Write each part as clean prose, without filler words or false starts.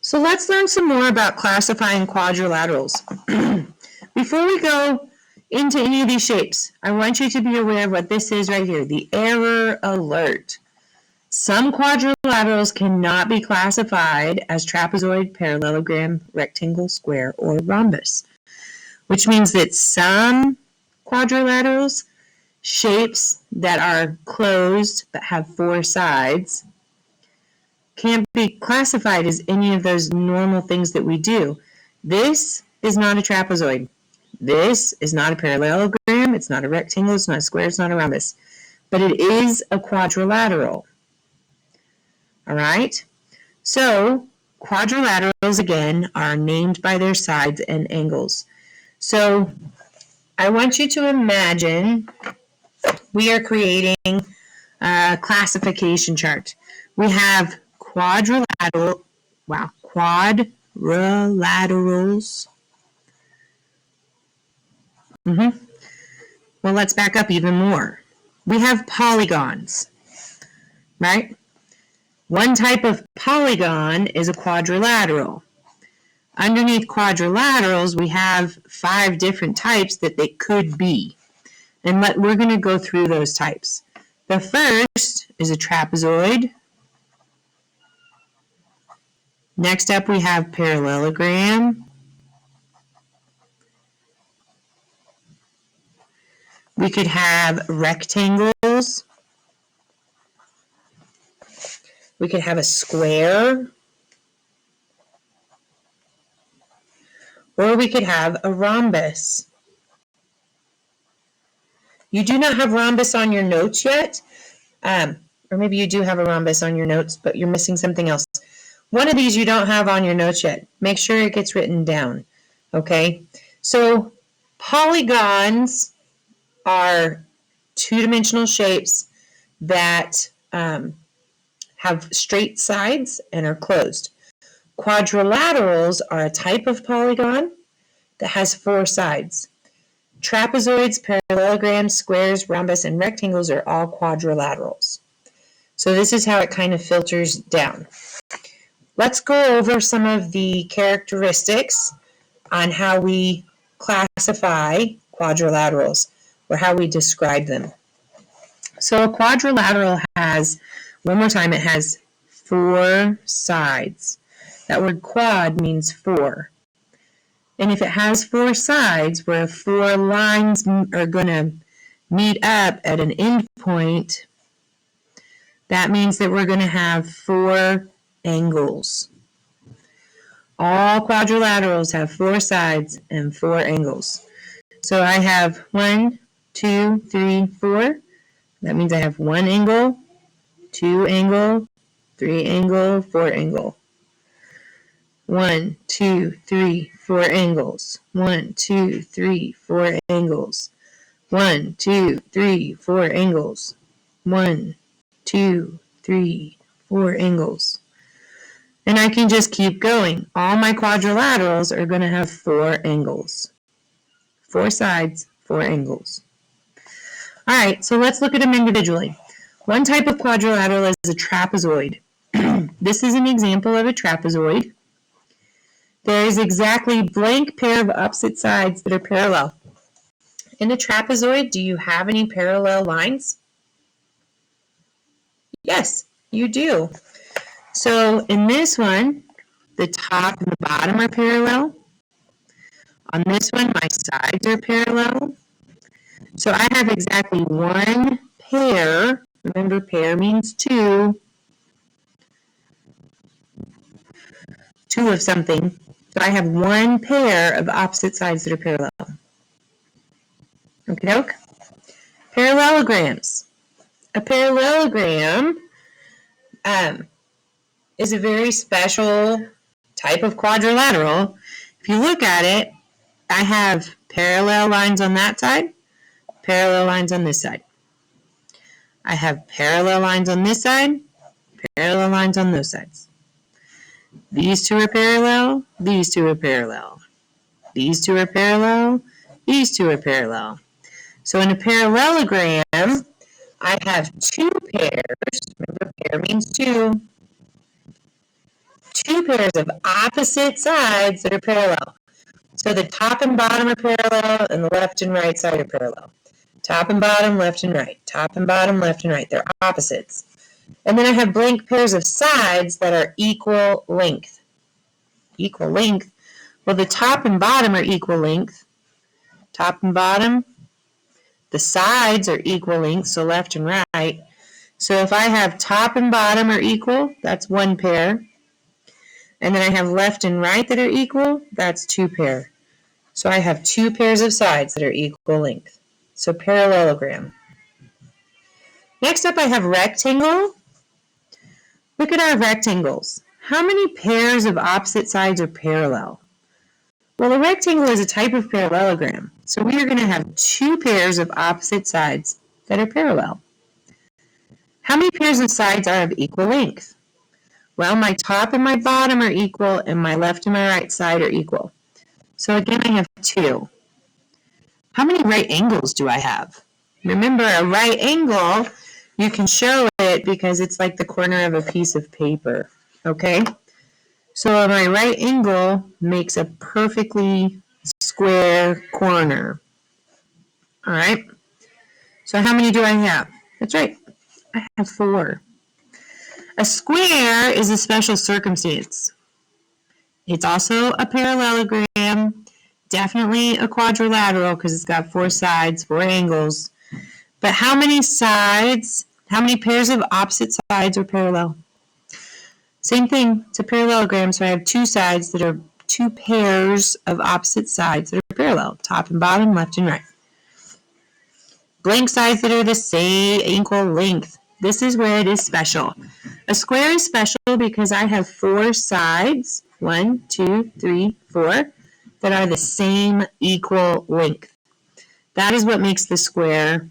So let's learn some more about classifying quadrilaterals. Before we go into any of these shapes, I want you to be aware of what this is right here, the error alert. Some quadrilaterals cannot be classified as trapezoid, parallelogram, rectangle, square, or rhombus, which means that some quadrilaterals, shapes that are closed but have four sides, can't be classified as any of those normal things that we do. This is not a trapezoid. This is not a parallelogram. It's not a rectangle. It's not a square. It's not a rhombus. But it is a quadrilateral. All right? So quadrilaterals, again, are named by their sides and angles. So I want you to imagine we are creating a classification chart. We have quadrilaterals. Well, let's back up even more. We have polygons, right? One type of polygon is a quadrilateral. Underneath quadrilaterals, we have 5 different types that they could be. And we're going to go through those types. The first is a trapezoid. Next up, we have parallelogram. We could have rectangles. We could have a square. Or we could have a rhombus. You do not have rhombus on your notes yet. Or maybe you do have a rhombus on your notes, but you're missing something else. One of these you don't have on your notes yet. Make sure it gets written down, okay? So polygons are two-dimensional shapes that have straight sides and are closed. Quadrilaterals are a type of polygon that has 4 sides. Trapezoids, parallelograms, squares, rhombus, and rectangles are all quadrilaterals. So this is how it kind of filters down. Let's go over some of the characteristics on how we classify quadrilaterals or how we describe them. So a quadrilateral has, one more time, it has 4 sides. That word quad means 4. And if it has 4 sides where 4 lines are going to meet up at an end point, that means that we're going to have 4 angles. All quadrilaterals have 4 sides and 4 angles. So I have 1, 2, 3, 4. That means I have 1 angle, 2 angle, 3 angle, 4 angle. 1, 2, 3, 4 angles. 1, 2, 3, 4 angles. 1, 2, 3, 4 angles. 1, 2, 3, 4 angles. And I can just keep going. All my quadrilaterals are going to have 4 angles. 4 sides, 4 angles. All right, so let's look at them individually. One type of quadrilateral is a trapezoid. This is an example of a trapezoid. There is exactly blank pair of opposite sides that are parallel. In a trapezoid, do you have any parallel lines? Yes, you do. So in this one, the top and the bottom are parallel. On this one, my sides are parallel. So I have exactly 1 pair. Remember, pair means 2. 2 of something. So I have 1 pair of opposite sides that are parallel. Okie doke. Parallelograms. A parallelogram is a very special type of quadrilateral. If you look at it, I have parallel lines on that side, parallel lines on this side. I have parallel lines on this side, parallel lines on those sides. These 2 are parallel, these 2 are parallel. These 2 are parallel, these 2 are parallel. So in a parallelogram, I have 2 pairs. Remember, pair means 2. two pairs of opposite sides that are parallel. So the top and bottom are parallel, and the left and right side are parallel. Top and bottom, left and right. Top and bottom, left and right. They're opposites. And then I have blank pairs of sides that are equal length. Equal length? Well, the top and bottom are equal length. Top and bottom. The sides are equal length, so left and right. So if I have top and bottom are equal, that's one pair. And then I have left and right that are equal, that's two pair. So I have two pairs of sides that are equal length. So parallelogram. Next up I have rectangle. Look at our rectangles. How many pairs of opposite sides are parallel? Well, a rectangle is a type of parallelogram. So we are going to have two pairs of opposite sides that are parallel. How many pairs of sides are of equal length? Well, my top and my bottom are equal, and my left and my right side are equal. So again, I have two. How many right angles do I have? Remember, a right angle, you can show it because it's like the corner of a piece of paper, okay? So my right angle makes a perfectly square corner, all right? So how many do I have? That's right, I have four. A square is a special circumstance. It's also a parallelogram, definitely a quadrilateral because it's got four sides, four angles. But how many sides, how many pairs of opposite sides are parallel? Same thing, it's a parallelogram, so I have two sides that are two pairs of opposite sides that are parallel, top and bottom, left and right. Blank sides that are the same equal length. This is where it is special. A square is special because I have four sides, 1, 2, 3, 4, that are the same equal length. That is what makes the square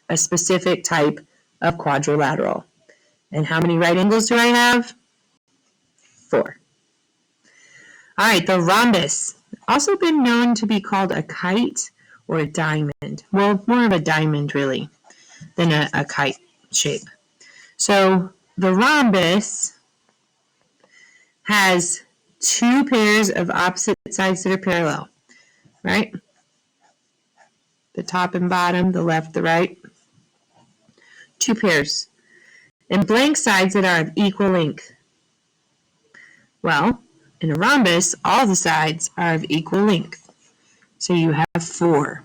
a specific type of quadrilateral. And how many right angles do I have? 4. All right, the rhombus, also been known to be called a kite or a diamond. Well, more of a diamond really than a kite shape. So the rhombus has two pairs of opposite sides that are parallel, right? The top and bottom, the left, the right. Two pairs. And blank sides that are of equal length. Well, in a rhombus, all the sides are of equal length. So you have 4.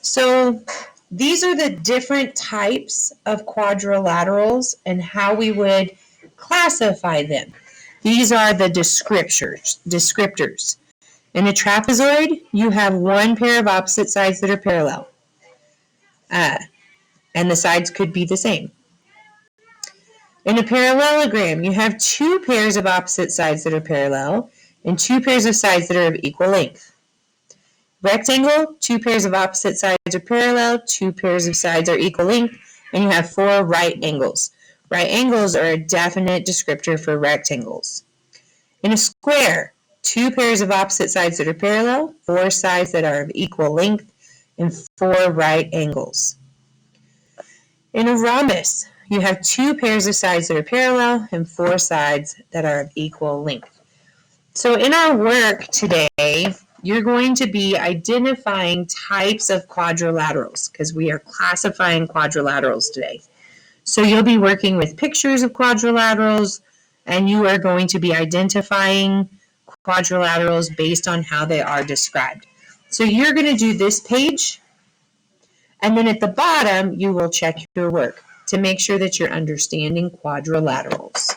So these are the different types of quadrilaterals and how we would classify them. These are the descriptors. In a trapezoid, you have one pair of opposite sides that are parallel. And the sides could be the same. In a parallelogram, you have two pairs of opposite sides that are parallel and two pairs of sides that are of equal length. Rectangle, two pairs of opposite sides are parallel, two pairs of sides are equal length, and you have 4 right angles. Right angles are a definite descriptor for rectangles. In a square, two pairs of opposite sides that are parallel, 4 sides that are of equal length, and 4 right angles. In a rhombus, you have two pairs of sides that are parallel and 4 sides that are of equal length. So in our work today, you're going to be identifying types of quadrilaterals because we are classifying quadrilaterals today. So you'll be working with pictures of quadrilaterals and you are going to be identifying quadrilaterals based on how they are described. So you're going to do this page and then at the bottom you will check your work to make sure that you're understanding quadrilaterals.